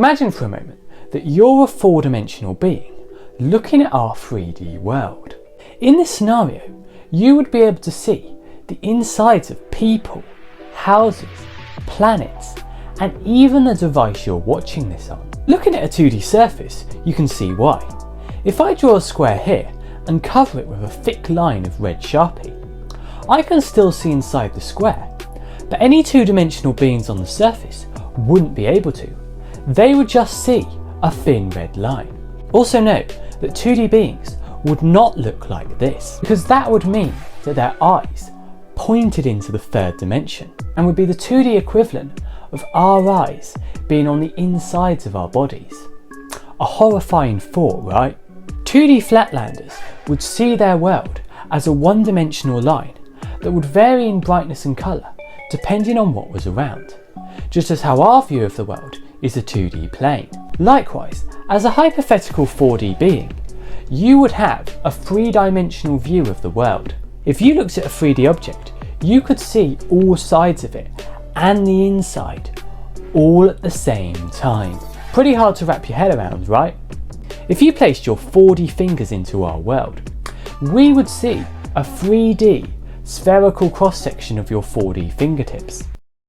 Imagine for a moment that you're a four-dimensional being looking at our 3D world. In this scenario, you would be able to see the insides of people, houses, planets, and even the device you're watching this on. Looking at a 2D surface, you can see why. If I draw a square here and cover it with a thick line of red Sharpie, I can still see inside the square, but any two-dimensional beings on the surface wouldn't be able to. They would just see a thin red line. Also note that 2D beings would not look like this, because that would mean that their eyes pointed into the third dimension and would be the 2D equivalent of our eyes being on the insides of our bodies. A horrifying thought, right? 2D flatlanders would see their world as a one-dimensional line that would vary in brightness and colour depending on what was around, just as how our view of the world is a 2D plane. Likewise, as a hypothetical 4D being, you would have a three-dimensional view of the world. If you looked at a 3D object, you could see all sides of it and the inside all at the same time. Pretty hard to wrap your head around, right? If you placed your 4D fingers into our world, we would see a 3D spherical cross-section of your 4D fingertips.